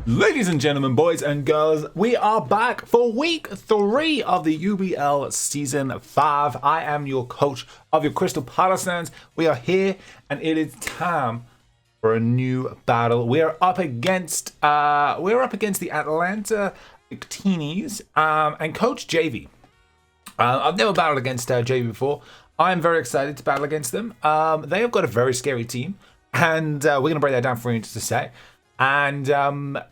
Ladies and gentlemen, boys and girls, we are back for week 3 of the UBL Season 5. I am your coach of your Crystal Palossands. We are here and it is time for a new battle. We are up against the Atlanta Victinis and Coach JV. I've never battled against JV before. I'm very excited to battle against them. They have got a very scary team, and we're going to break that down for you in just a sec. And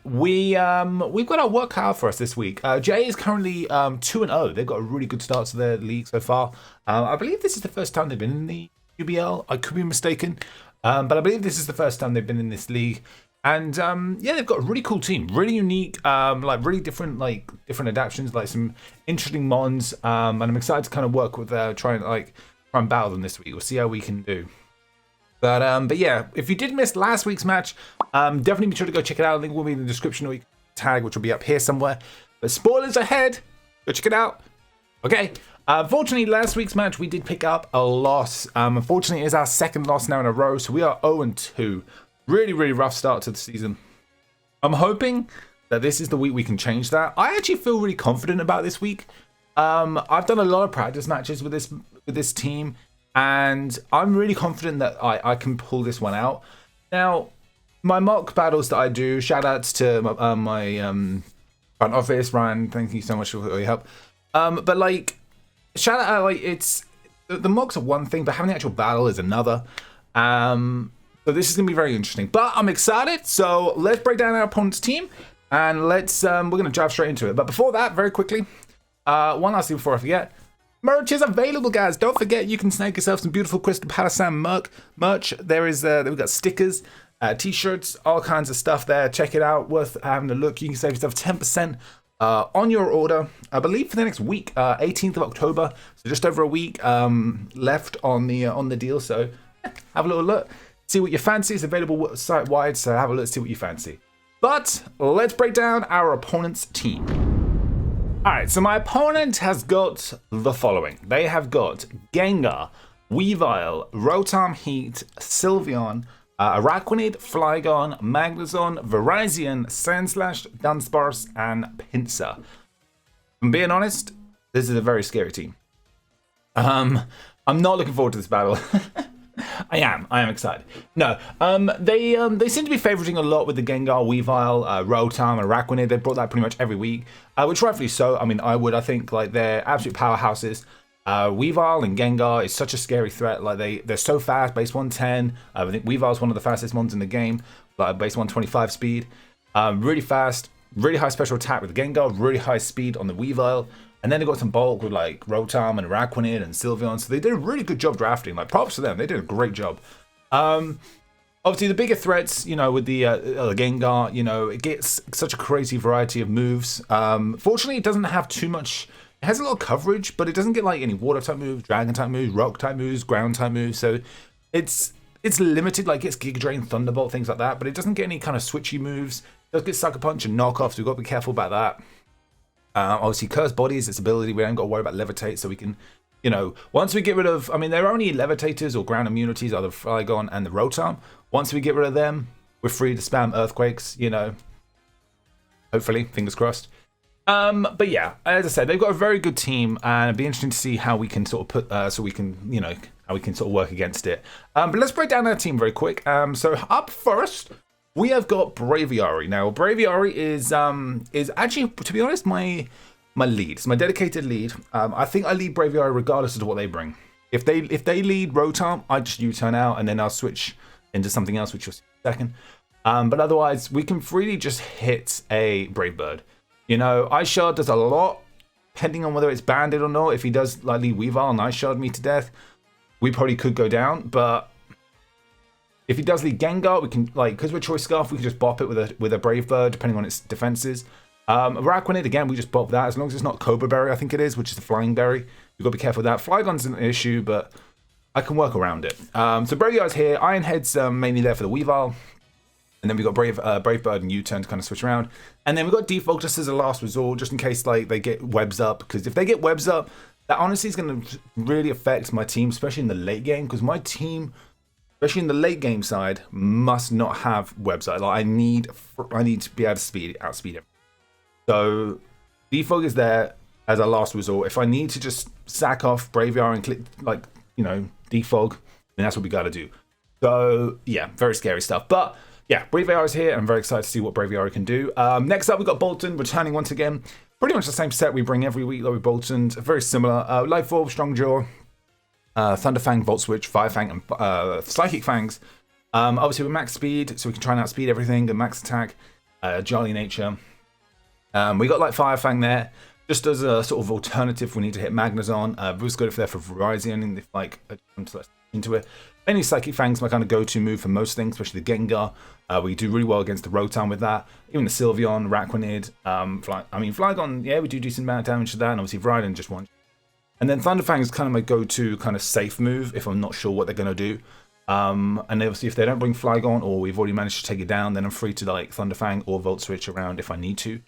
we've got our work cut out for us this week. Jay is currently 2-0. They've got a really good start to their league so far. I believe this is the first time they've been in the UBL. I could be mistaken, but I believe this is the first time they've been in this league. And yeah, they've got a really cool team, really unique, like really different adaptations, like some interesting mons. And I'm excited to kind of work with try and battle them this week. We'll see how we can do. But yeah, if you did miss last week's match, definitely be sure to go check it out. Link will be in the description, or you can tag, which will be up here somewhere. But spoilers ahead. Go check it out. Okay. Unfortunately, last week's match we did pick up a loss. Unfortunately, it's our second loss now in a row, so we are 0-2. Really, really rough start to the season. I'm hoping that this is the week we can change that. I actually feel really confident about this week. I've done a lot of practice matches with this team, and I'm really confident that I can pull this one out. Now, my mock battles that I do, shout outs to my front office, Ryan, thank you so much for your help. But like, shout out, like, it's the mocks are one thing, but having the actual battle is another. So this is going to be very interesting, but I'm excited. So let's break down our opponent's team, and we're going to dive straight into it. But before that, very quickly, one last thing before I forget, merch is available, guys. Don't forget, you can snag yourself some beautiful Crystal Palossands merch. We've got stickers, t-shirts, all kinds of stuff there. Check it out, worth having a look. You can save yourself 10% on your order, I believe, for the next week, 18th of October. So just over a week left on the deal. So have a little look. See what you fancy. It's available site-wide, so have a look, see what you fancy. But let's break down our opponent's team. Alright, so my opponent has got the following. They have got Gengar, Weavile, Rotom Heat, Sylveon, Araquanid, Flygon, Magnezone, Virizion, Sandslash, Dunsparce, and Pinsir. If I'm being honest, this is a very scary team. I'm not looking forward to this battle. I am excited. No, they seem to be favoriting a lot with the Gengar, Weavile, Rotom, and Araquanid. They brought that pretty much every week, which rightfully so. I mean, I think like they're absolute powerhouses. Weavile and Gengar is such a scary threat. Like they're so fast, base 110. I think Weavile is one of the fastest mons in the game, like base 125 speed. Really fast, really high special attack with Gengar, really high speed on the Weavile. And then they got some bulk with like Rotom and Araquanid and Sylveon. So they did a really good job drafting. Like, props to them. They did a great job. Obviously, the bigger threats, with the Gengar, it gets such a crazy variety of moves. Fortunately, it doesn't have too much. It has a lot of coverage, but it doesn't get like any water type moves, dragon type moves, rock type moves, ground type moves. So it's limited. Like, it's Giga Drain, Thunderbolt, things like that. But it doesn't get any kind of switchy moves. It does get Sucker Punch and Knockoff, so we've got to be careful about that. Obviously, Cursed Body is its ability. We don't got to worry about Levitate, so we can, once we get rid of, I mean, there are only Levitators or ground immunities, are the Flygon and the Rotom. Once we get rid of them, we're free to spam Earthquakes, hopefully, fingers crossed. But yeah, as I said, they've got a very good team, and it'd be interesting to see how we can sort of put, how we can sort of work against it. But let's break down our team very quick. So up first, we have got Braviary. Now, Braviary is actually, to be honest, my lead. It's my dedicated lead. I think I lead Braviary regardless of what they bring. If they lead Rotom, I just U-turn out and then I'll switch into something else, which was second. But otherwise, we can freely just hit a Brave Bird. Ice Shard does a lot, depending on whether it's banded or not. If he does like lead Weavile and Ice Shard me to death, we probably could go down, but if he does lead Gengar, we can, because we're Choice Scarf, we can just bop it with a Brave Bird, depending on its defenses. Araquanid, again, we just bop that, as long as it's not Cobra Berry, I think it is, which is the Flying Berry. You've got to be careful with that. Flygon's an issue, but I can work around it. So Braviary's here. Ironhead's mainly there for the Weavile. And then we've got Brave Bird and U-turn to kind of switch around. And then we've got Default just as a last resort, just in case they get webs up. Because if they get webs up, that honestly is going to really affect my team, especially in the late game. Because my team especially in the late game side, must not have website. Like I need to be able to outspeed it. So defog is there as a last resort. If I need to just sack off Braviary and click like, you know, defog, then that's what we got to do. So yeah, very scary stuff. But yeah, Braviary is here. I'm very excited to see what Braviary can do. Next up, we've got Bolton returning once again. Pretty much the same set we bring every week, like with Bolton. Very similar. Life Orb, Strong Jaw, Thunderfang, Volt Switch, Firefang, and Psychic Fangs. Obviously, with max speed, so we can try and outspeed everything, and max attack, Jolly Nature. We got like Firefang there, just as a sort of alternative. We need to hit Magnezon. We've got it there for Verizon, and if like into it. Mainly Psychic Fang's my kind of go-to move for most things, especially the Gengar. We do really well against the Rotom with that. Even the Sylveon, Raquanid, Flygon, yeah, we do decent amount of damage to that, and obviously Verizon just one. And then Thunderfang is kind of my go-to kind of safe move if I'm not sure what they're going to do. And obviously if they don't bring Flygon or we've already managed to take it down, then I'm free to like Thunderfang or Volt Switch around if I need to.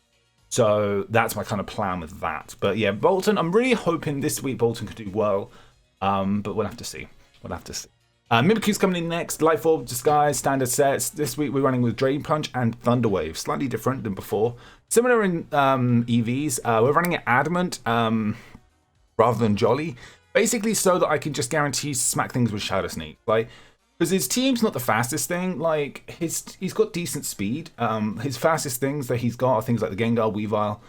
So that's my kind of plan with that. But yeah, Bolton, I'm really hoping this week Bolton could do well. But we'll have to see. Mimikyu's coming in next. Life Orb, Disguise, standard sets. This week we're running with Drain Punch and Thunder Wave. Slightly different than before. Similar in EVs. We're running it Adamant rather than Jolly. Basically so that I can just guarantee smack things with Shadow Sneak. Like, because his team's not the fastest thing. Like, he's got decent speed. His fastest things that he's got are things like the Gengar, Weavile.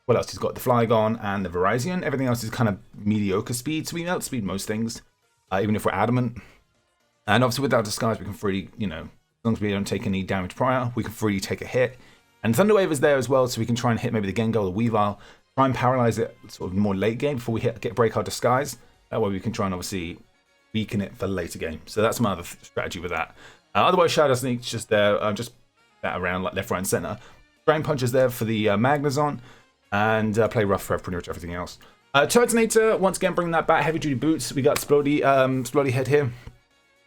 What else? He's got the Flygon and the Verizon. Everything else is kind of mediocre speed. So we can outspeed most things. Even if we're Adamant. And obviously without Disguise, we can freely, you know, as long as we don't take any damage prior, we can freely take a hit. And Thunder Wave is there as well, so we can try and hit maybe the Gengar or the Weavile, try and paralyze it sort of more late game before we break our Disguise. That way we can try and obviously weaken it for later game. So that's my other strategy with that. Otherwise, Shadow Sneak's just there, just that around like left, right, and center. Drain Punch is there for the Magnezon, and play rough for pretty much everything else. Turtonator, once again, bringing that back. Heavy duty boots. We got Splody Head here.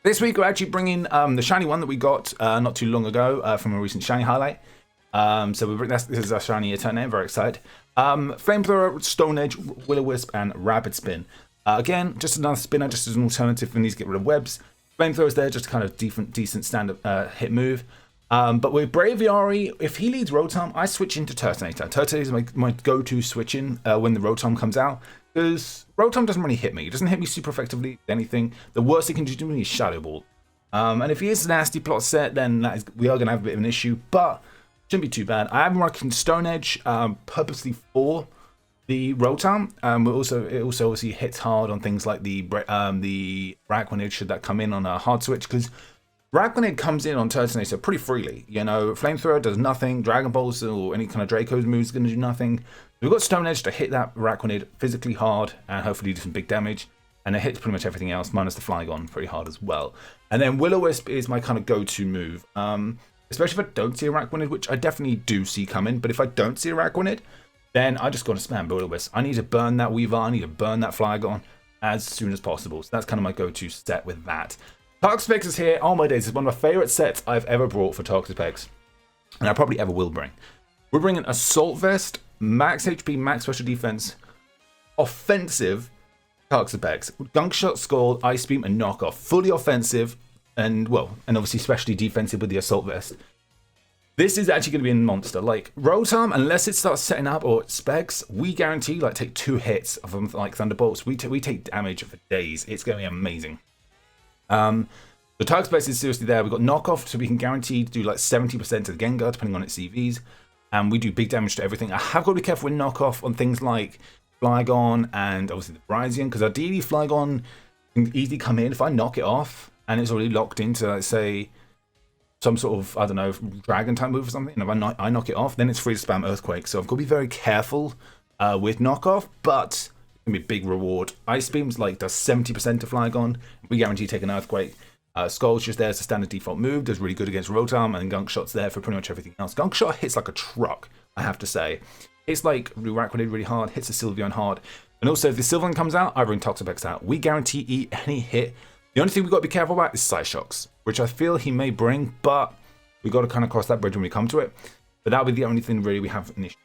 This week, we're actually bringing the shiny one that we got not too long ago from a recent shiny highlight. So we bring this is our shiny Turtonator. Very excited. Flamethrower, Stone Edge, Will-O-Wisp, and Rapid Spin. Again, just another spinner, just as an alternative when these get rid of webs. Flamethrower's there, just kind of decent standard hit move. But with Braviary, if he leads Rotom, I switch into Turtonator. Turtonator is my go-to switch-in when the Rotom comes out, because Rotom doesn't really hit me. It doesn't hit me super effectively, anything. The worst he can do to me is Shadow Ball. And if he is a nasty plot set, then we are going to have a bit of an issue, but shouldn't be too bad. I am working Stone Edge purposely for the Rotom. It also obviously hits hard on things like the Raquanid, should that come in on a hard switch, because Raquanid comes in on Turtonator pretty freely. You know, Flamethrower does nothing. Dragon Balls or any kind of Draco's moves is going to do nothing. We've got Stone Edge to hit that Raquanid physically hard and hopefully do some big damage. And it hits pretty much everything else, minus the Flygon pretty hard as well. And then Will-O-Wisp is my kind of go-to move. Especially if I don't see a Raquanid, which I definitely do see coming. But if I don't see a Raquanid, then I just got to spam Will-O-Wisp. I need to burn that Weavile. I need to burn that Flygon as soon as possible. So that's kind of my go-to set with that. Toxapex is here. Oh my days, it's one of my favorite sets I've ever brought for Toxapex, and I probably ever will bring. We're bringing Assault Vest, max HP, max special defense, offensive Toxapex, Gunk Shot, Scald, Ice Beam, and Knockoff. Fully offensive, and obviously specially defensive with the Assault Vest. This is actually going to be a monster. Like Rotom, unless it starts setting up or it specs, we guarantee like take 2 hits of them like Thunderbolts. We take damage for days. It's going to be amazing. The Toxapex is seriously there. We've got Knockoff, so we can guarantee to do like 70% of the Gengar, depending on its CVs. And we do big damage to everything. I have got to be careful with Knockoff on things like Flygon and obviously the Verizon, because ideally Flygon can easily come in. If I knock it off and it's already locked into, let's say, some sort of, I don't know, Dragon type move or something, and if I knock it off, then it's free to spam Earthquake. So I've got to be very careful with Knockoff, but gonna be a big reward. Ice Beam's like does 70% to Flygon. We guarantee take an Earthquake. Skull's just there as a standard default move. Does really good against Rotom, and Gunk Shot's there for pretty much everything else. Gunk Shot hits like a truck, I have to say. It's like Raquanid really hard, hits the Sylveon hard. And also if the Sylveon comes out, I bring Toxapex out. We guarantee eat any hit. The only thing we've got to be careful about is Side Shocks, which I feel he may bring, but we've got to kind of cross that bridge when we come to it. But that'll be the only thing really we have an issue.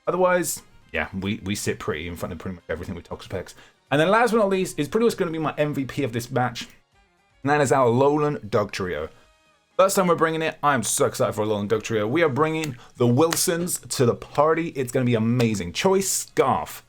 Otherwise, yeah, we sit pretty in front of pretty much everything with Toxapex. And then last but not least is pretty much going to be my MVP of this match. And that is our Alolan Dugtrio. First time we're bringing it, I'm so excited for Alolan Dugtrio. We are bringing the Wilsons to the party. It's going to be amazing. Choice Scarf.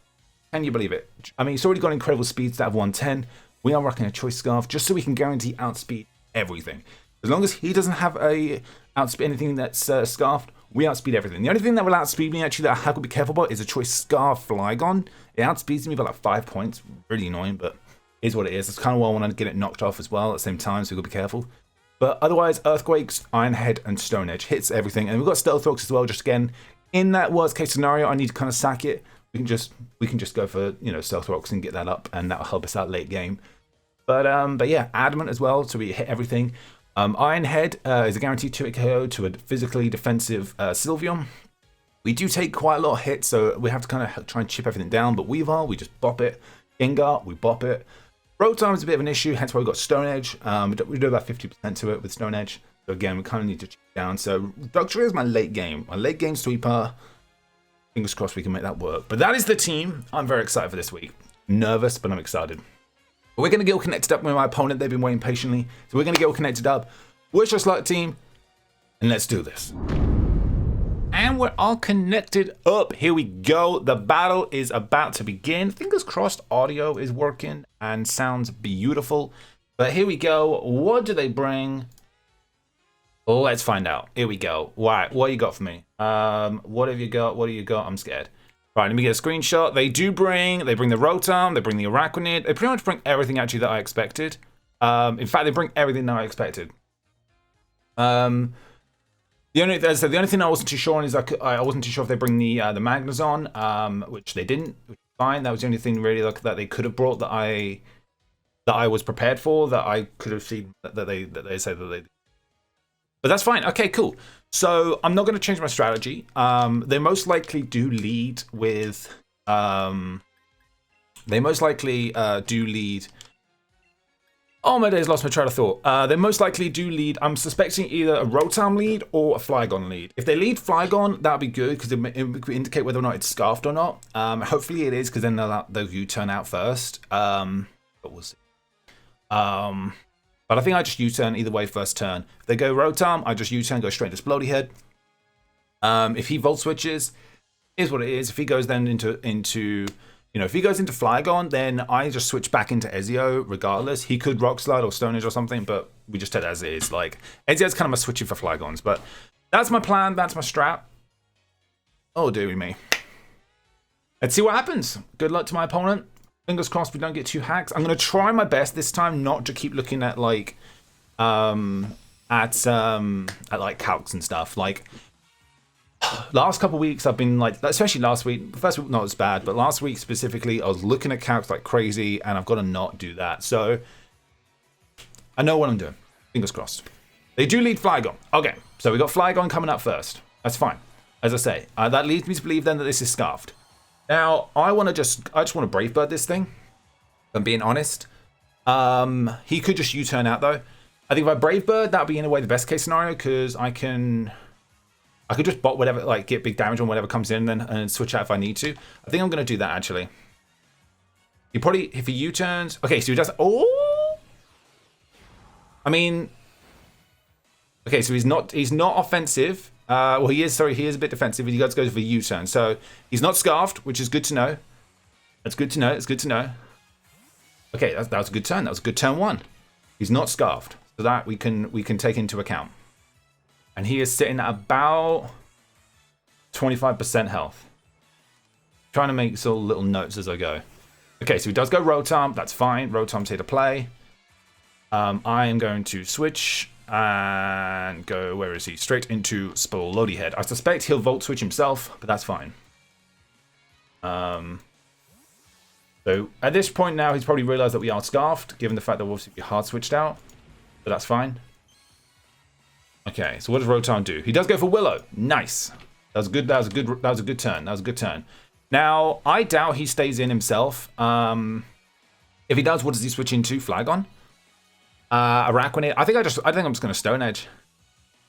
Can you believe it? I mean, it's already got incredible speeds to have 110. We are rocking a Choice Scarf just so we can guarantee outspeed everything. As long as he doesn't have a outspeed anything that's scarfed, we outspeed everything. The only thing that will outspeed me, actually, that I have to be careful about is a Choice Scarf Flygon. It outspeeds me by like 5 points. Really annoying, but it is what it is. It's kind of why I want to get it knocked off as well at the same time, so we've got to be careful. But otherwise, Earthquakes, Iron Head, and Stone Edge hits everything. And we've got Stealth Rocks as well, just again, in that worst case scenario, I need to kind of sack it. We can just go for, you know, Stealth Rocks and get that up, and that'll help us out late game. But yeah, Adamant as well, so we hit everything. Iron Head is a guaranteed 2-hit KO to a physically defensive Sylveon. We do take quite a lot of hits, so we have to kind of try and chip everything down. But Weavile, we just bop it. Gengar, we bop it. Rotom is a bit of an issue, hence why we got Stone Edge. We do about 50% to it with Stone Edge. So again, we kind of need to chip down. So Dugtrio is my late game sweeper. Fingers crossed we can make that work. But that is the team. I'm very excited for this week. Nervous, but I'm excited. We're going to get all connected up with my opponent. They've been waiting patiently. So we're going to get all connected up. Wish us luck, team. And let's do this. And we're all connected up. Here we go. The battle is about to begin. Fingers crossed audio is working and sounds beautiful. But here we go. What do they bring? Let's find out. Here we go. What you got for me? What have you got? What do you got? I'm scared. Right, let me get a screenshot. They bring the Rotom, they bring the Araquanid. They pretty much bring everything actually that I expected. In fact, they bring everything that I expected. The only thing I wasn't too sure on is I wasn't too sure if they bring the Magnezone, which they didn't, which is fine. That was the only thing really that they could have brought that I was prepared for, that I could have seen that they said that they. But that's fine. Okay, cool. So I'm not going to change my strategy. They most likely do lead with. They most likely do lead. Oh my days, lost my train of thought. They most likely do lead. I'm suspecting either a Rotom lead or a Flygon lead. If they lead Flygon, that'd be good because it would indicate whether or not it's scarfed or not. Hopefully it is because then they'll U-turn out first. But we'll see. But I think I just U-turn either way first turn. If they go Rotom, I just U-turn, go straight to Splody Head. If he Volt Switches, is what it is. If he goes then into if he goes into Flygon, then I just switch back into Ezio regardless. He could Rock Slide or Stone Edge or something, but we just take it as it is. Like, Ezio's kind of my switching for Flygons, but that's my plan. That's my strat. Oh, dearie me. Let's see what happens. Good luck to my opponent. Fingers crossed we don't get 2 hacks. I'm going to try my best this time not to keep looking at like calcs and stuff. Like last couple of weeks I've been like, especially last week, the first week not as bad, but last week specifically I was looking at calcs like crazy, and I've got to not do that. So I know what I'm doing. Fingers crossed. They do lead Flygon. Okay, so we got Flygon coming up first. That's fine. As I say, that leads me to believe then that this is scarfed. Now, I just want to Brave Bird this thing, if I'm being honest. He could just U-turn out, though. I think if I Brave Bird, that would be, in a way, the best case scenario, because I could just bot whatever, like, get big damage on whatever comes in and switch out if I need to. I think I'm going to do that, actually. He probably, if he U-turns... Okay, so he does... Oh! I mean... Okay, so he's not offensive. Well, he is a bit defensive. He goes for a U-turn. So he's not scarfed, which is good to know. That's good to know. It's good to know. Okay, that was a good turn. That was a good turn 1. He's not scarfed. So that we can take into account. And he is sitting at about 25% health. Trying to make sort of little notes as I go. Okay, so he does go Rotom. That's fine. Rotom's here to play. I am going to switch... and go, where is he? Straight into Splody Head. I suspect he'll Volt Switch himself, but that's fine. So at this point now, he's probably realized that we are scarfed, given the fact that we'll obviously be hard switched out. But that's fine. Okay, so what does Rotom do? He does go for Willow. Nice. That was good. That was a good turn. That was a good turn. Now, I doubt he stays in himself. If he does, what does he switch into? Flygon? Araquanid. I think I'm just going to Stone Edge.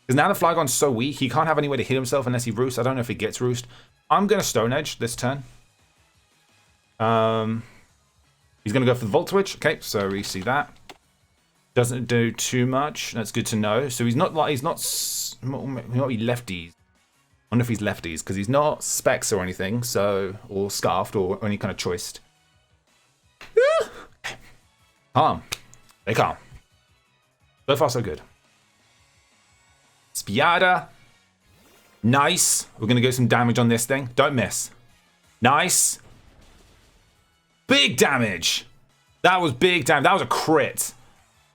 Because now the Flygon's so weak, he can't have any way to hit himself unless he roosts. I don't know if he gets roost. I'm going to Stone Edge this turn. He's going to go for the Volt Switch. Okay, so we see that. Doesn't do too much. That's good to know. So he's not like, he might be lefties. I wonder if he's lefties, because he's not specs or anything, so, or scarfed, or any kind of choiced. Calm. They calm. So far, so good. Spiada. Nice. We're going to get some damage on this thing. Don't miss. Nice. Big damage. That was big damage. That was a crit.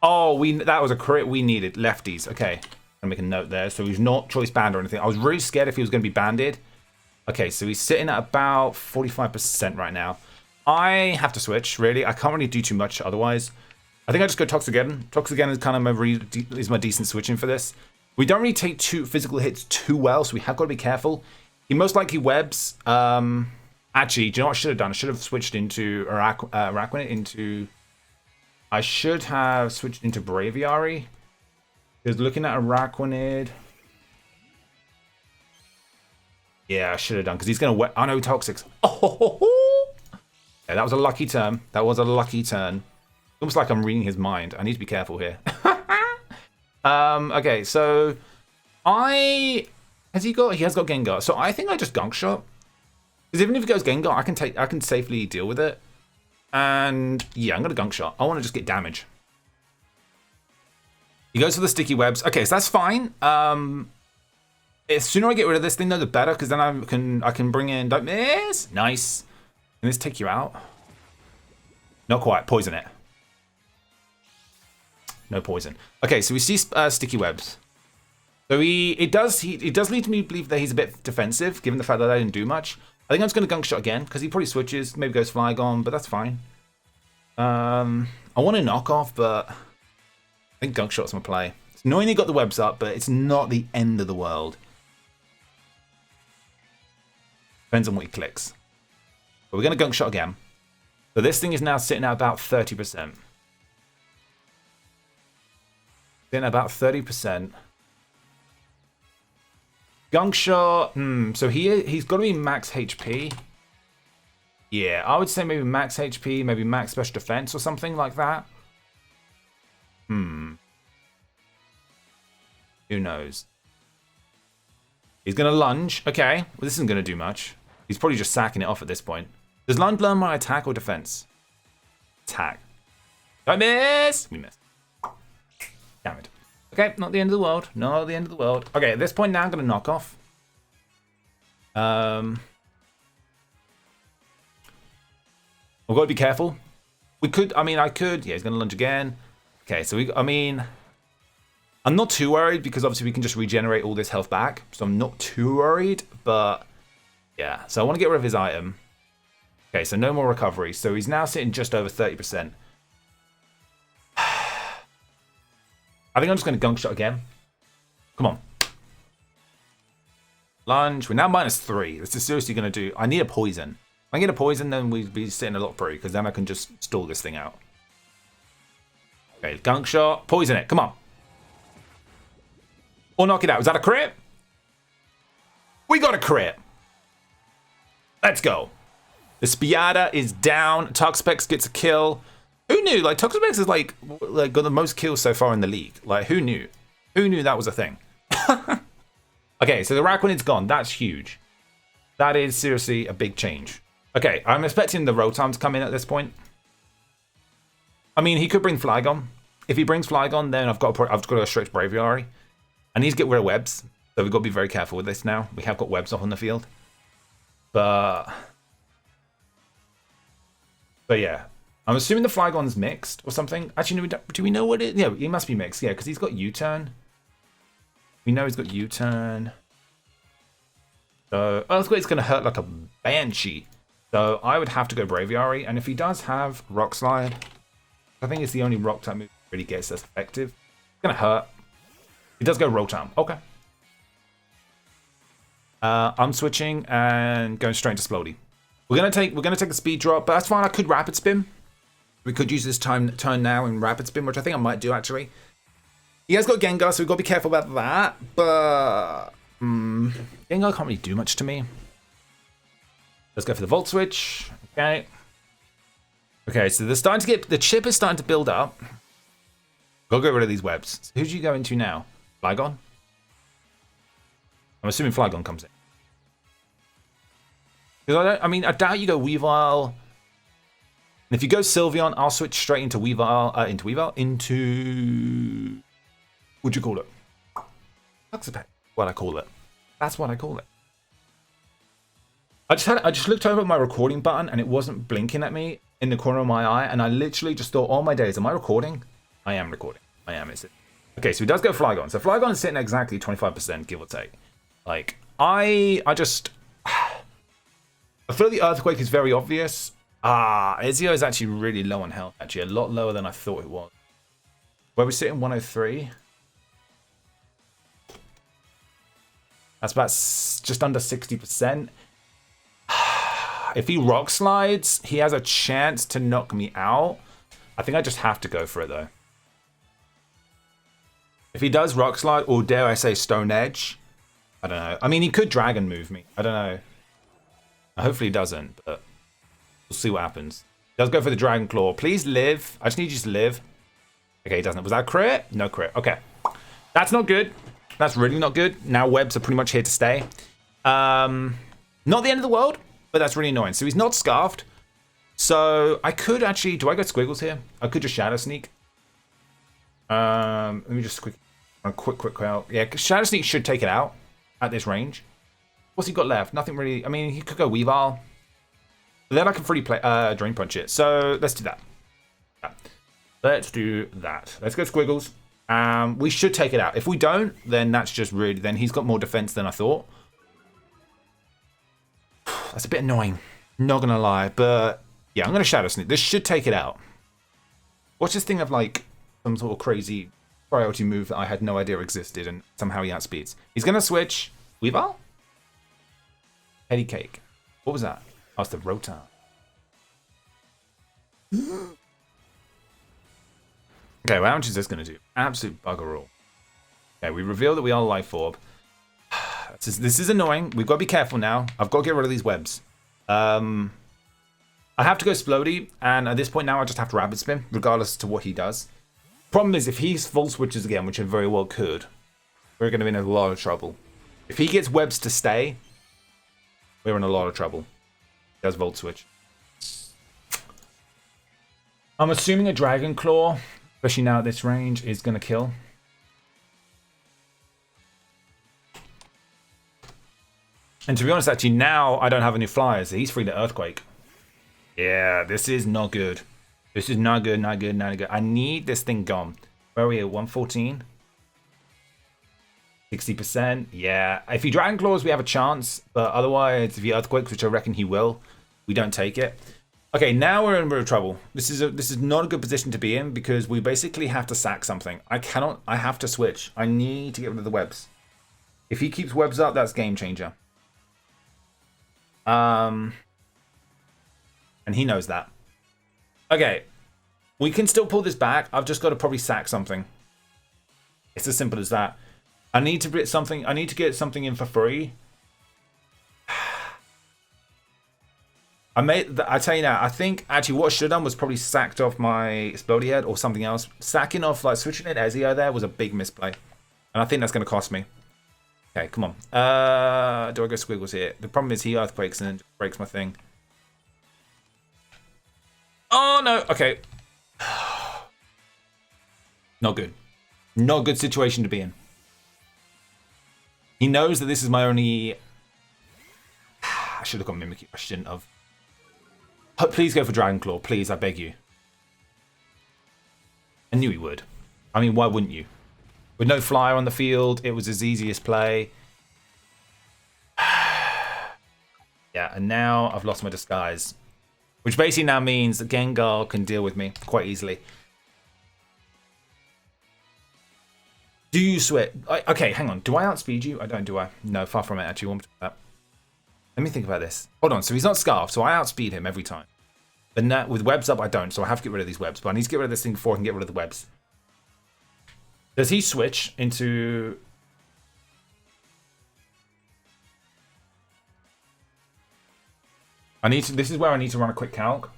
Oh, that was a crit we needed. Lefties. Okay. I'm going to make a note there. So he's not choice banned or anything. I was really scared if he was going to be banded. Okay, so he's sitting at about 45% right now. I have to switch, really. I can't really do too much otherwise. I think I just go Toxigeddon. Toxigeddon is kind of my decent switching for this. We don't really take two physical hits too well, so we have got to be careful. He most likely webs. Actually, do you know what I should have done? I should have switched into Araquanid into... I should have switched into Braviary. Because looking at Araquanid... Yeah, I should have done, because he's going to web... Oh, no, Toxics. Oh, yeah, that was a lucky turn. That was a lucky turn. Almost like I'm reading his mind. I need to be careful here. Okay, so he has got Gengar. So I think I just Gunk Shot. Because even if he goes Gengar, I can safely deal with it. And yeah, I'm gonna Gunk Shot. I want to just get damage. He goes for the sticky webs. Okay, so that's fine. The sooner I get rid of this thing, though, the better, because then I can bring in Don't Miss. Nice. Can this take you out? Not quite. Poison it. No poison. Okay, so we see sticky webs. So it does lead me to believe that he's a bit defensive, given the fact that I didn't do much. I think I'm just going to Gunk Shot again, because he probably switches, maybe goes Flygon, but that's fine. I want to knock off, but I think Gunk Shot's my play. It's annoying he got the webs up, but it's not the end of the world. Depends on what he clicks. But we're going to Gunk Shot again. So this thing is now sitting at about 30%. Sitting at about 30%. Gunk Shot. So he's got to be max HP. Yeah, I would say maybe max HP, maybe max special defense or something like that. Who knows? He's going to lunge. Okay. Well, this isn't going to do much. He's probably just sacking it off at this point. Does lunge learn my attack or defense? Attack. Don't miss! We missed. Damn it. Okay, not the end of the world. Not the end of the world. Okay, at this point now I'm going to knock off. We've got to be careful. I could. Yeah, he's going to lunge again. Okay, so I'm not too worried because obviously we can just regenerate all this health back. So I'm not too worried, but yeah. So I want to get rid of his item. Okay, so no more recovery. So he's now sitting just over 30%. I think I'm just going to Gunk Shot again. Come on. Lunge. We're now -3. This is seriously going to do... I need a poison. If I get a poison, then we'd be sitting a lot free, because then I can just stall this thing out. Okay, Gunk Shot. Poison it. Come on. Or knock it out. Is that a crit? We got a crit. Let's go. The Spiada is down. Toxapex gets a kill. Who knew? Like, Toxapex is like got the most kills so far in the league. Like, who knew? Who knew that was a thing? Okay, so the Araquanid's gone. That's huge. That is seriously a big change. Okay, I'm expecting the Rotom to come in at this point. I mean, he could bring Flygon. If he brings Flygon, then I've got to go straight to Braviary. I need to get rid of webs, so we've got to be very careful with this now. We have got webs off on the field. But yeah. I'm assuming the Flygon's mixed or something. Actually, do we know what it is? Yeah, he must be mixed. Yeah, because he's got U-turn. We know he's got U-turn. So Earthquake's going to hurt like a banshee. So I would have to go Braviary. And if he does have Rock Slide, I think it's the only Rock type move that really gets us effective. It's going to hurt. He does go Rotom. Okay. I'm switching and going straight to Splody. We're gonna take a speed drop, but that's fine. I could Rapid Spin. We could use this turn now in Rapid Spin, which I think I might do actually. He has got Gengar, so we've got to be careful about that. But Gengar can't really do much to me. Let's go for the Volt Switch. Okay. Okay, so they're starting to get the chip is starting to build up. Go get rid of these webs. So who do you go into now? Flygon? I'm assuming Flygon comes in. Because I doubt you go Weavile. And if you go Sylveon, I'll switch straight into Weavile, into what'd you call it? Toxapex. What I call it. That's what I call it. I just looked over at my recording button and it wasn't blinking at me in the corner of my eye, and I literally just thought, oh my days, am I recording? I am recording. I am, is it? Okay, so he does go Flygon. So Flygon is sitting at exactly 25%, give or take. Like, I feel the Earthquake is very obvious. Ezio is actually really low on health, actually. A lot lower than I thought it was. Where we sitting, 103. That's about just under 60%. If he Rock Slides, he has a chance to knock me out. I think I just have to go for it, though. If he does Rock Slide, or dare I say Stone Edge, I don't know. I mean, he could Dragon Move me. I don't know. Hopefully he doesn't, but we'll see what happens. He does go for the Dragon Claw. Please live. I just need you to live. Okay, he doesn't. Was that a crit? No crit. Okay. That's not good. That's really not good. Now webs are pretty much here to stay. Not the end of the world, but that's really annoying. So he's not Scarfed. So I could actually... Do I go Squiggles here? I could just Shadow Sneak. Let me just quick out. Yeah, Shadow Sneak should take it out at this range. What's he got left? Nothing really. I mean, he could go Weavile. But then I can freely play Drain Punch it. So let's do that. Let's do that. Let's go Squiggles. We should take it out. If we don't, then that's just really... Then he's got more defense than I thought. That's a bit annoying. Not gonna lie, but yeah, I'm gonna Shadow Sneak. This should take it out. What's this thing of like some sort of crazy priority move that I had no idea existed, and somehow he outspeeds? He's gonna switch Weavile? Petty Cake. What was that? Oh, it's the Rotom. Okay, well, how much is this gonna do? Absolute bugger all. Okay, we reveal that we are Life Orb. This is annoying. We've got to be careful now. I've got to get rid of these webs. I have to go Splody, and at this point now I just have to Rapid Spin, regardless to what he does. Problem is, if he full switches again, which I very well could, we're going to be in a lot of trouble. If he gets webs to stay, we're in a lot of trouble. He does Volt Switch. I'm assuming a Dragon Claw, especially now at this range, is going to kill. And to be honest, actually, now I don't have any flyers. He's free to Earthquake. Yeah, this is not good. This is not good, not good, not good. I need this thing gone. Where are we at? 114? 60%? Yeah. If he Dragon Claws, we have a chance. But otherwise, if he Earthquakes, which I reckon he will, we don't take it. Okay, now we're in a bit of trouble. This is not a good position to be in because we basically have to sack something. I have to switch. I need to get rid of the webs. If he keeps webs up, that's game changer. And he knows that. Okay, we can still pull this back. I've just got to probably sack something. It's as simple as that. I need to get something. I need to get something in for free. I tell you now. I think actually what I should have done was probably sacked off my Splody Head or something else. Sacking off, like switching it Ezio there was a big misplay, and I think that's going to cost me. Okay, come on. Do I go Squiggles here? The problem is he Earthquakes and then breaks my thing. Oh, no. Okay. Not good. Not a good situation to be in. He knows that this is my only... I should have gone Mimikyu. I shouldn't have. Please go for Dragon Claw. Please, I beg you. I knew he would. I mean, why wouldn't you? With no flyer on the field, it was his easiest play. Yeah, and now I've lost my disguise. Which basically now means that Gengar can deal with me quite easily. Do you switch? Okay, hang on. Do I outspeed you? I don't, do I? No, far from it, actually. Let me think about this. Hold on, so he's not Scarfed, so I outspeed him every time. But now, with webs up, I don't, so I have to get rid of these webs. But I need to get rid of this thing before I can get rid of the webs. Does he switch into... This is where I need to run a quick calc.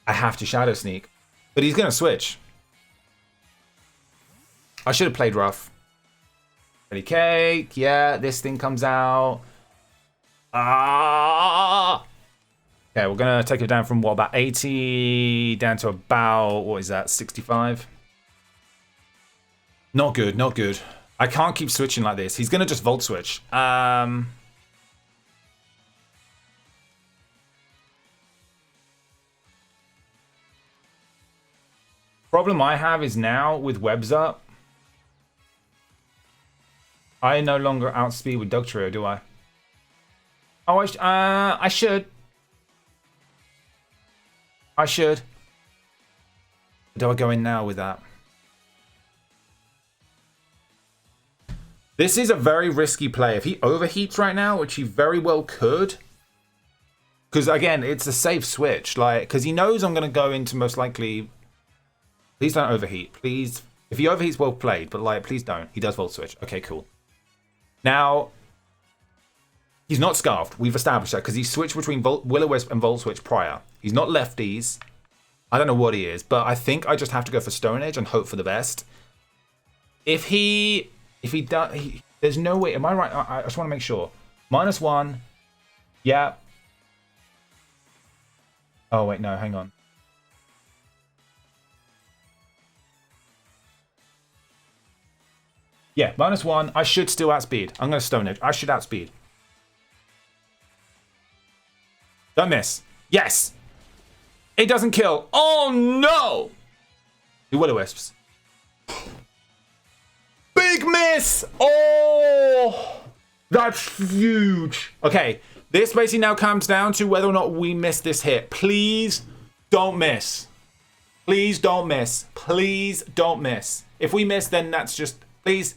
I have to Shadow Sneak. But he's going to switch. I should have played rough. Ready cake. Yeah, this thing comes out. Ah! Okay, we're going to take it down from, what, about 80 down to about, what is that, 65? Not good, not good. I can't keep switching like this. He's going to just Volt Switch. Problem I have is now with webs up, I no longer outspeed with Dugtrio, do I? Oh, I should. I should. Do I go in now with that? This is a very risky play. If he overheats right now, which he very well could, because again, it's a safe switch, like, because he knows I'm going to go into most likely. Please don't overheat, please. If he overheats, well played, but like, please don't. He does Volt Switch. Okay, cool. Now, he's not Scarfed. We've established that because he switched between Will-O-Wisp and Volt Switch prior. He's not lefties. I don't know what he is, but I think I just have to go for Stone Age and hope for the best. If he does, there's no way. Am I right? I just want to make sure. -1. Yeah. Oh wait, no, hang on. Yeah, -1. I should still outspeed. I'm going to Stone Age. I should outspeed. Don't miss. Yes! It doesn't kill. Oh no! He Will-O-Wisps. Big miss! Oh! That's huge. Okay, this basically now comes down to whether or not we miss this hit. Please don't miss. Please don't miss. Please don't miss. If we miss, then that's just... Please.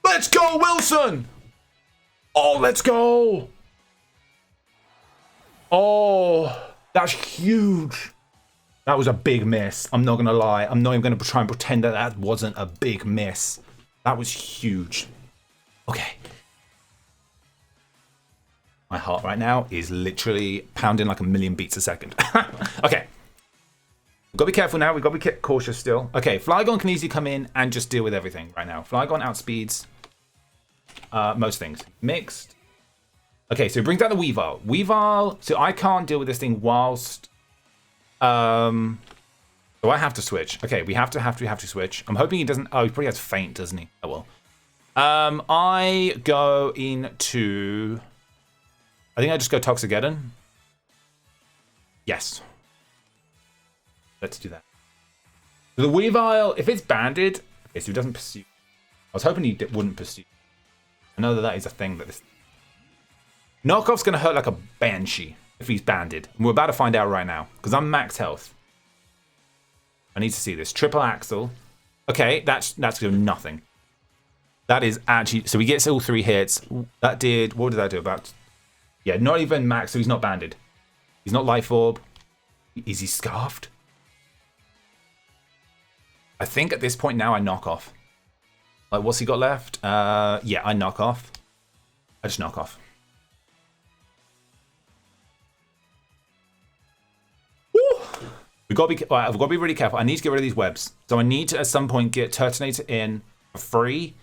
Let's go, Wilson! Oh, let's go! Oh, that's huge. That was a big miss. I'm not going to lie. I'm not even going to try and pretend that that wasn't a big miss. That was huge. Okay. My heart right now is literally pounding like a million beats a second. Okay. We've got to be careful now. We've got to be cautious still. Okay, Flygon can easily come in and just deal with everything right now. Flygon outspeeds most things. Mixed. Okay, so he brings out the Weavile. Weavile, so I can't deal with this thing whilst... So I have to switch. Okay, we have to switch. I'm hoping he doesn't... Oh, he probably has Faint, doesn't he? Oh, well. I go into... I think I just go Toxageddon. Yes. Let's do that. So the Weavile, if it's banded... Okay, so he doesn't pursue. I was hoping he wouldn't pursue. I know that is a thing that this... Knockoff's going to hurt like a Banshee if he's banded. And we're about to find out right now, because I'm max health. I need to see this. Triple Axle. Okay, that's doing nothing. That is actually... So he gets all 3 hits. That did... What did that do? About... Yeah, not even max, so he's not banded. He's not Life Orb. Is he Scarfed? I think at this point now I knock off. Like, what's he got left? Yeah, I knock off. I just knock off. We've got to be really careful. I need to get rid of these webs. So I need to, at some point, get Turtonator in for free.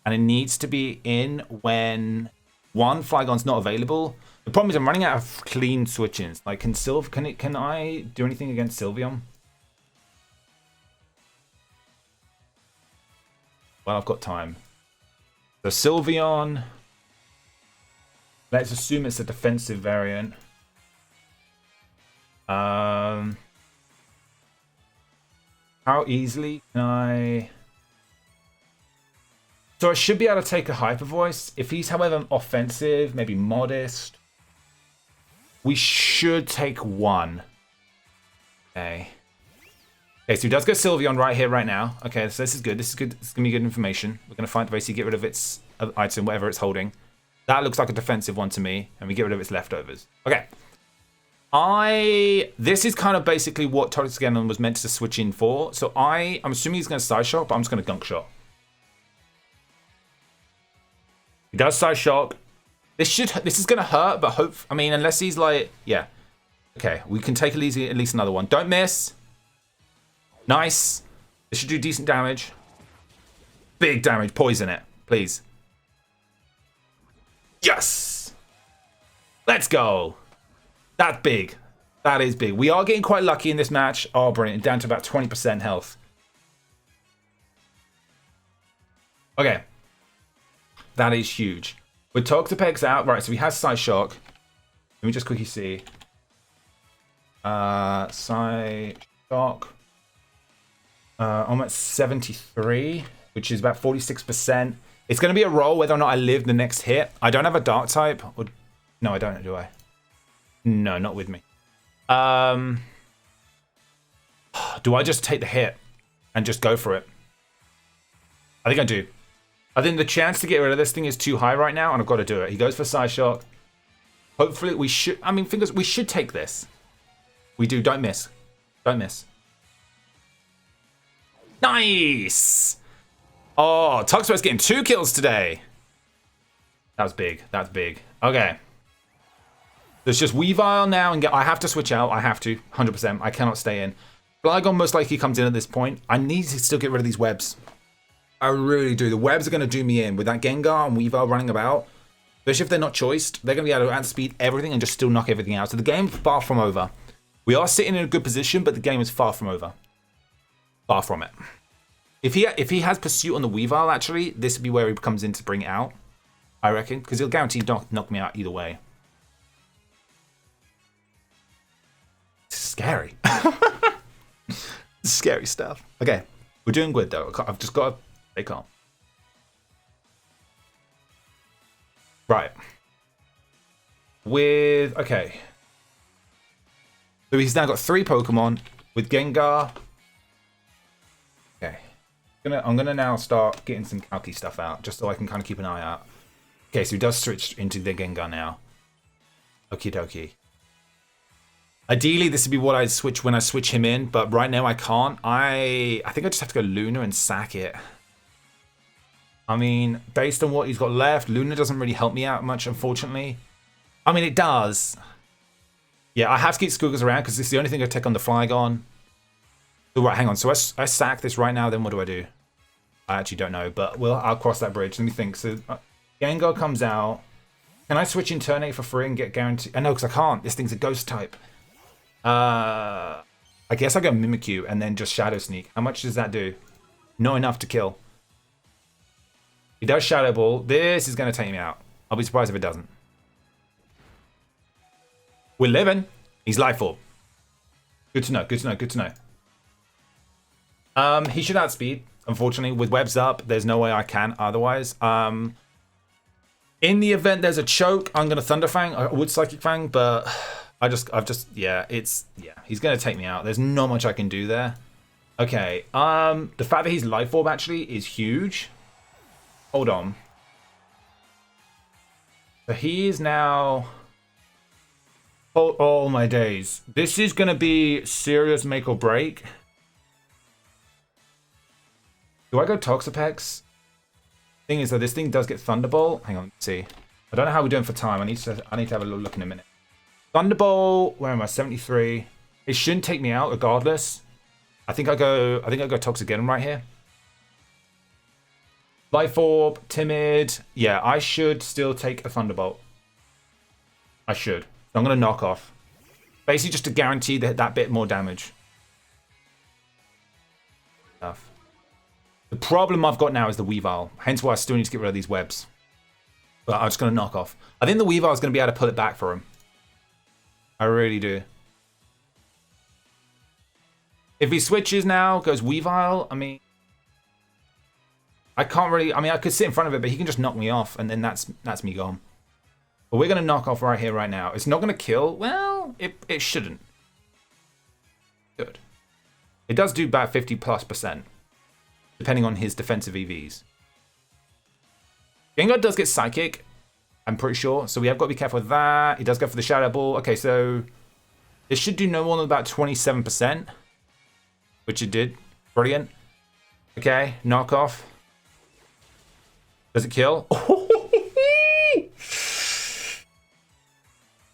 And it needs to be in when, one, Flygon's not available. The problem is I'm running out of clean switch-ins. Like, can I do anything against Sylveon? Well, I've got time. So Sylveon. Let's assume it's a defensive variant. How easily can I... So I should be able to take a Hyper Voice. If he's, however, offensive, maybe modest, we should take 1. Okay. Okay, so he does go Sylveon right here, right now. Okay, so this is good. This is good. This is going to be good information. We're going to find basically get rid of its item, whatever it's holding. That looks like a defensive one to me. And we get rid of its leftovers. Okay. This is kind of basically what Toxageddon was meant to switch in for. So I'm assuming he's going to Side Shock, but I'm just going to Gunk Shot. He does Side Shock. This is going to hurt, but I mean, unless he's like, yeah. Okay, we can take at least another one. Don't miss. Nice. This should do decent damage. Big damage. Poison it, please. Yes. Let's go. That's big. That is big. We are getting quite lucky in this match. Oh, brilliant. Down to about 20% health. Okay. That is huge. With Toxapex out. Right, so we have Psy Shock. Let me just quickly see. Psy Shock. I'm at 73, which is about 46%. It's going to be a roll whether or not I live the next hit. I don't have a Dark type. Or... No, I don't, do I? No, not with me. Do I just take the hit and just go for it? I think I do. I think the chance to get rid of this thing is too high right now, and I've got to do it. He goes for Psy Shock. Hopefully we should... I mean, fingers... We should take this. We do. Don't miss. Don't miss. Nice! Oh, Tuxpert's getting 2 kills today. That was big. That's big. Okay. There's just Weavile now, and I have to switch out. I have to. 100%. I cannot stay in. Flygon most likely comes in at this point. I need to still get rid of these webs. I really do. The webs are going to do me in. With that Gengar and Weavile running about, especially if they're not choiced, they're going to be able to outspeed everything and just still knock everything out. So the game's far from over. We are sitting in a good position, but the game is far from over. Far from it. If he has Pursuit on the Weavile, actually, this would be where he comes in to bring it out, I reckon, because he'll guarantee knock me out either way. This is scary. Scary stuff. Okay, we're doing good, though. I've just got to stay calm. Right. Okay. So he's now got 3 Pokemon with Gengar. Okay. I'm gonna now start getting some Calci stuff out, just so I can kind of keep an eye out. Okay, so he does switch into the Gengar now. Okie dokie. Ideally, this would be what I'd switch when I switch him in, but right now I can't. I think I just have to go Luna and sack it. I mean, based on what he's got left, Luna doesn't really help me out much, unfortunately. I mean, it does. Yeah, I have to keep Skoogles around because it's the only thing I take on the Flygon. Oh, right, hang on. So I sack this right now, then what do? I actually don't know, but I'll cross that bridge. Let me think. So Gengar comes out. Can I switch in turn 8 for free and get guaranteed? No, because I can't. This thing's a ghost type. I guess I go Mimikyu and then just Shadow Sneak. How much does that do? Not enough to kill. He does Shadow Ball. This is going to take me out. I'll be surprised if it doesn't. We're living. He's Life Orb. Good to know. Good to know. Good to know. He should outspeed. Unfortunately, with webs up, there's no way I can otherwise. In the event there's a choke, I'm gonna Thunder Fang. I would Psychic Fang, but he's gonna take me out. There's not much I can do there. Okay. The fact that he's Life Orb actually is huge. Hold on. So he is now. Oh my days. This is gonna be serious make or break. Do I go Toxapex? Thing is, though, this thing does get Thunderbolt. Hang on, let's see. I don't know how we're doing for time. I need to have a little look in a minute. Thunderbolt. Where am I? 73. It shouldn't take me out, regardless. I think I go Tox again right here. Life Orb, Timid. Yeah, I should still take a Thunderbolt. I should. So I'm gonna knock off. Basically, just to guarantee that bit more damage. Stuff. The problem I've got now is the Weavile, hence why I still need to get rid of these webs. But I'm just going to knock off. I think the Weavile is going to be able to pull it back for him. I really do. If he switches now, goes Weavile, I mean... I can't really... I mean, I could sit in front of it, but he can just knock me off, and then that's me gone. But we're going to knock off right here, right now. It's not going to kill. Well, it shouldn't. Good. It does do about 50+%. Depending on his defensive EVs. Gengar does get Psychic, I'm pretty sure. So we have got to be careful with that. He does go for the Shadow Ball. Okay, so this should do no more than about 27%. Which it did. Brilliant. Okay, knock off. Does it kill?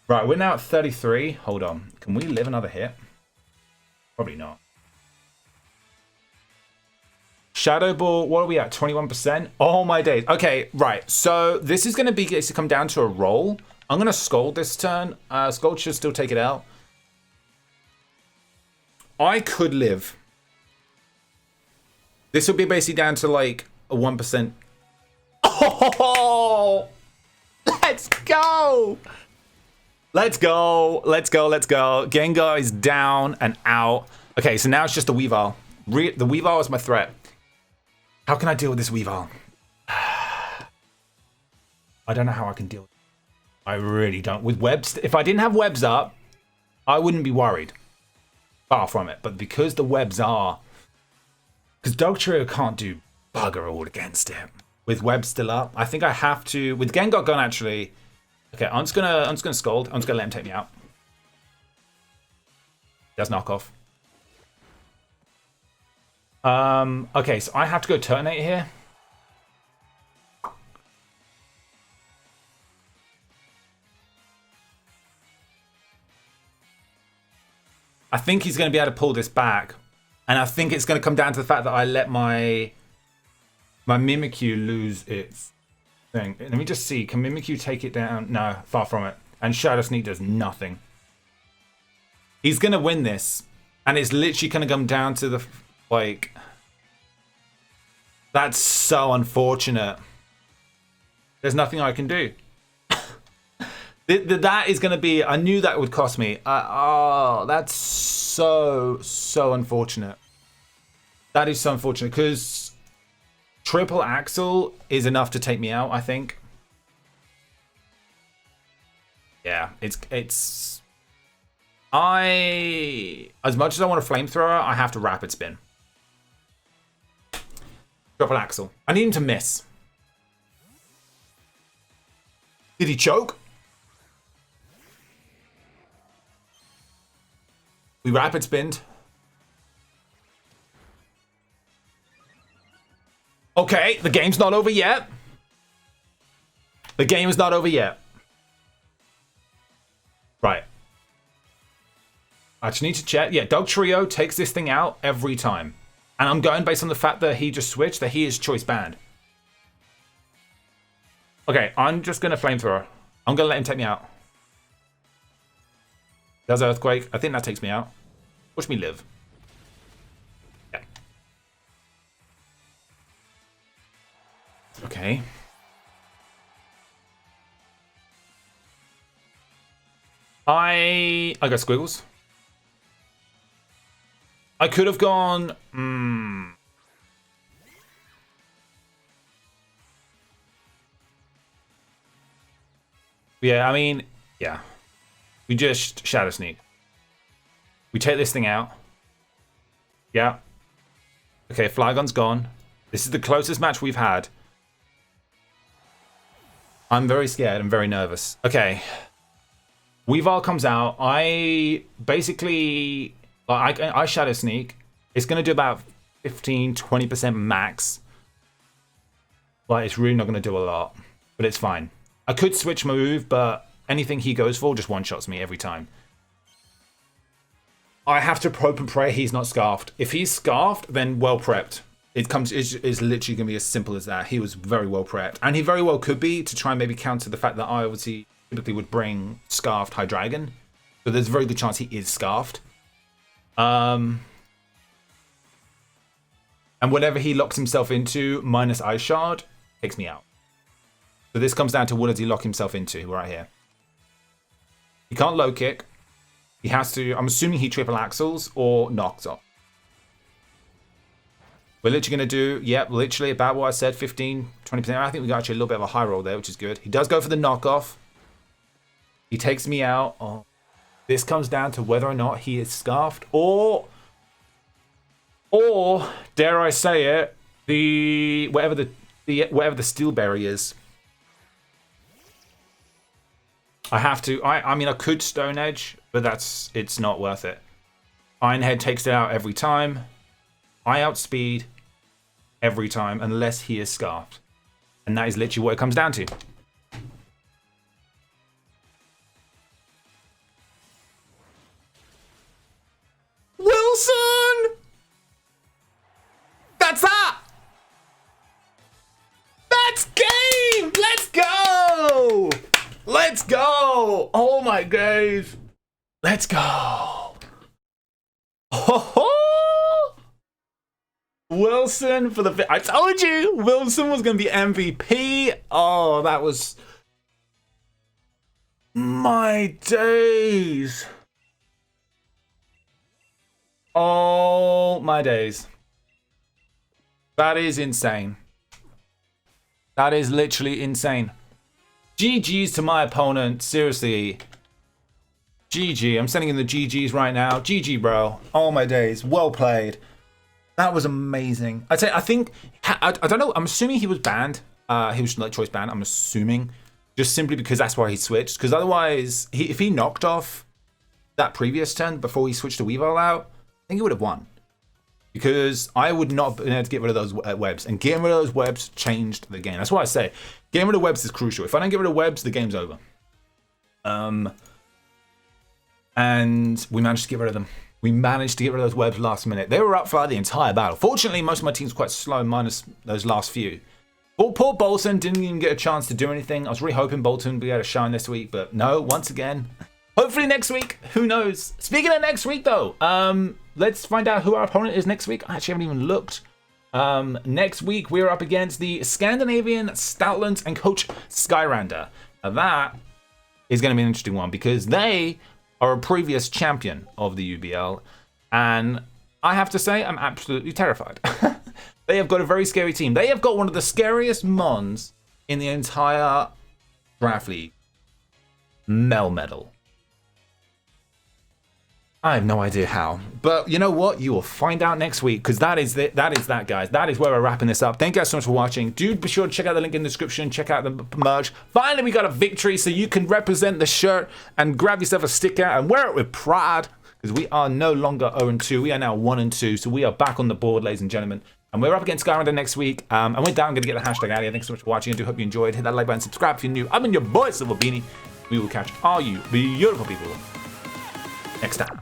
Right, we're now at 33. Hold on. Can we live another hit? Probably not. Shadow Ball, what are we at? 21%? Oh my days. Okay, right. So this is going to be to come down to a roll. I'm going to Scold this turn. Scold should still take it out. I could live. This will be basically down to like a 1%. Oh! Let's go! Let's go. Let's go. Let's go. Gengar is down and out. Okay, so now it's just the Weavile. The Weavile is my threat. How can I deal with this Weavile? I don't know how I can deal with it. I really don't. With webs, if I didn't have webs up, I wouldn't be worried. Far from it. But because the webs are... Because Dugtrio can't do bugger all against it. With webs still up, I think I have to... With Gengar gone, actually... Okay, I'm just gonna Scold. I'm just gonna let him take me out. Does knock off. Okay, so I have to go Turnate here. I think he's going to be able to pull this back. And I think it's going to come down to the fact that I let my Mimikyu lose its thing. Let me just see. Can Mimikyu take it down? No, far from it. And Shadow Sneak does nothing. He's going to win this. And it's literally going to come down to the... Like... That's so unfortunate. There's nothing I can do. That is going to be... I knew that would cost me. Oh, that's so unfortunate. That is so unfortunate. Because triple axle is enough to take me out, I think. Yeah, it's... As much as I want a flamethrower, I have to rapid spin. Triple axle. I need him to miss. Did he choke? We rapid spinned. Okay, the game's not over yet. The game is not over yet. Right. I just need to check. Yeah, Dugtrio takes this thing out every time. And I'm going based on the fact that he just switched, that he is choice banned. Okay, I'm just going to flamethrower. I'm going to let him take me out. Does Earthquake. I think that takes me out. Watch me live. Yeah. Okay. I got squiggles. I could have gone... Yeah, I mean, yeah. We just Shadow Sneak. We take this thing out. Yeah. Okay, Flygon's gone. This is the closest match we've had. I'm very scared. I'm very nervous. Okay. Weavile comes out. I basically... I Shadow Sneak. It's going to do about 15-20% max. Like, it's really not going to do a lot. But it's fine. I could switch my move, but anything he goes for just one-shots me every time. I have to hope and pray he's not scarfed. If he's scarfed, then well prepped. It's literally going to be as simple as that. He was very well prepped. And he very well could be to try and maybe counter the fact that I obviously typically would bring scarfed Hydreigon. So there's a very good chance he is scarfed. And whatever he locks himself into, minus Ice Shard, takes me out. So this comes down to what does he lock himself into right here. He can't low kick. He has to, I'm assuming he triple axles or knocks off. We're literally going to do, yep, literally about what I said, 15, 20%. I think we got actually a little bit of a high roll there, which is good. He does go for the knockoff. He takes me out. Oh. This comes down to whether or not he is scarfed or dare I say it, whatever the steel berry is. I have to. I mean, I could Stone Edge, but it's not worth it. Ironhead takes it out every time. I outspeed every time unless he is scarfed, and that is literally what it comes down to. Let's go. Oh my days. Let's go. Oh, Wilson for the... I told you Wilson was going to be MVP. Oh, that was... my days. Oh my days. That is insane. That is literally insane. GG's to my opponent. Seriously. GG. I'm sending in the GG's right now. GG, bro. Oh my days. Well played. That was amazing. I think, I don't know. I'm assuming he was banned. He was like choice banned. I'm assuming. Just simply because that's why he switched. Because otherwise, if he knocked off that previous turn before he switched to Weavile out, I think he would have won. Because I would not have been able to get rid of those webs. And getting rid of those webs changed the game. That's why I say getting rid of webs is crucial. If I don't get rid of webs, the game's over. And we managed to get rid of them. We managed to get rid of those webs last minute. They were up for the entire battle. Fortunately, most of my team's quite slow, minus those last few. But poor Bolton didn't even get a chance to do anything. I was really hoping Bolton would be able to shine this week. But no, once again. Hopefully next week. Who knows? Speaking of next week, though. Let's find out who our opponent is next week. I actually haven't even looked. Next week, we're up against the Scandinavian Stoutland and Coach Skyrander. Now that is going to be an interesting one because they are a previous champion of the UBL. And I have to say, I'm absolutely terrified. They have got a very scary team. They have got one of the scariest mons in the entire draft league. Melmetal. I have no idea how, but you know what? You will find out next week because that is that, guys. That is where we're wrapping this up. Thank you guys so much for watching. Do be sure to check out the link in the description. Check out the merch. Finally, we got a victory, so you can represent the shirt and grab yourself a sticker and wear it with pride because we are no longer 0-2. We are now 1-2, so we are back on the board, ladies and gentlemen. And we're up against Skyrander next week. And with that, I'm going to get the hashtag out of here. Thanks so much for watching. I do hope you enjoyed. Hit that like button, subscribe if you're new. I've been your boy, SilverBeanie. We will catch all you beautiful people next time.